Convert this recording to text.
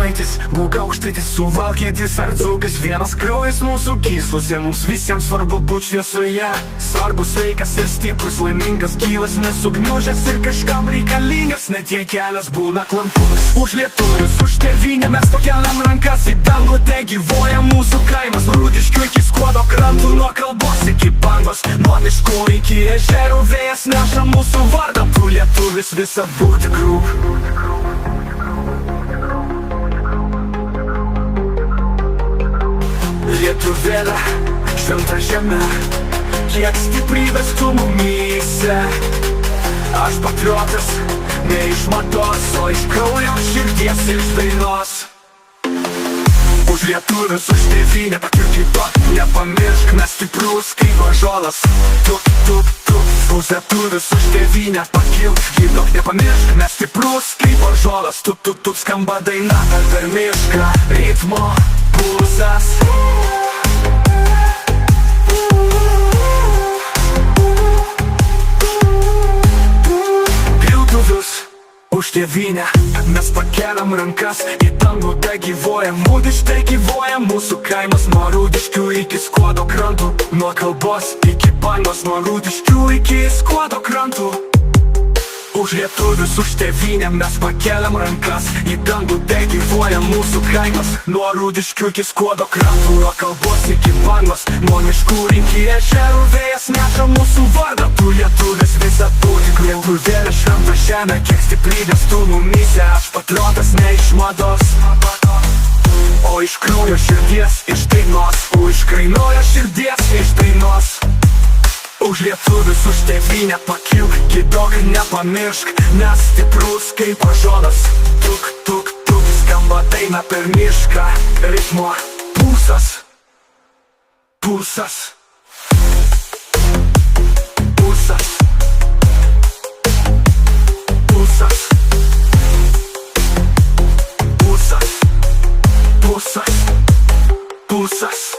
žemaitis, būk aukštaitis, suvalkietis ar dzūkas. Vienas kraujas mūsų gyslose, mums visiems svarbu būt šviesoje. Svarbus sveikas ir stiprus, laimingas, gyvas, nesugniužęs ir kažkam reikalingas. Net jei kelias būna klampus. Už lietuvius, už tėvynę mes pakeliam rankas į dangų, te gyvoja mūsų kaimas. Rūdiškių iki Skuodo krantų, nuo Kalbos iki Bangos, nuo miškų iki ežerų. Vėjas neša mūsų vardą, tu lietuvis visad būk tikrų. Lietuvėlė, šventa žemė, kiek stiprybės tu mumyse. Aš patriotas, ne iš matos, o iš kraujo, širdies ir iš dainos. Už lietuvius, už tėvynę, pakilk kitok, nepamiršk, mes stiprus kaip ąžuolas. Tuk, tuk, tuk. Už lietuvius, už tėvynę, pakilk kitok, nepamiršk, mes stiprus kaip ąžuolas. Tuk, tuk, tuk, skamba daina per mišką, ritmo pulsas. Už tėvynę mes pakeliam rankas į dangų, te gyvoja mūdiš, te gyvoja mūsų kaimas. Nuo Rūdiškių iki Skuodo krantų, nuo Kalbos iki Bangos, nuo Rūdiškių iki Skuodo krantų. Už lietuvius, už tėvynę mes pakeliam rankas į dangų, te gyvoja mūsų kaimas. Nuo Rūdiškių iki Skuodo krantų, nuo Kalbos iki Bangos, nuo miškų iki ežerų. Vėjas neša mūsų vardą, tu lietuvis visad būk tikrų. Lietuvėlė, šventa žemė, kiek stiprybės tu mumyse. Aš patriotas ne iš mados, o iš kraujo, širdies, iš dainos. Iš kraujo, širdies, iš dainos. Už lietuvius, už tėvynę, pakilk kitok, nepamiršk, nes stiprus kaip ąžuolas. Tuk, tuk, tuk, skamba daina per mišką, ritmo pulsas. Pulsas. Pulsas. Pulsas. Pulsas. Pulsas. Pulsas.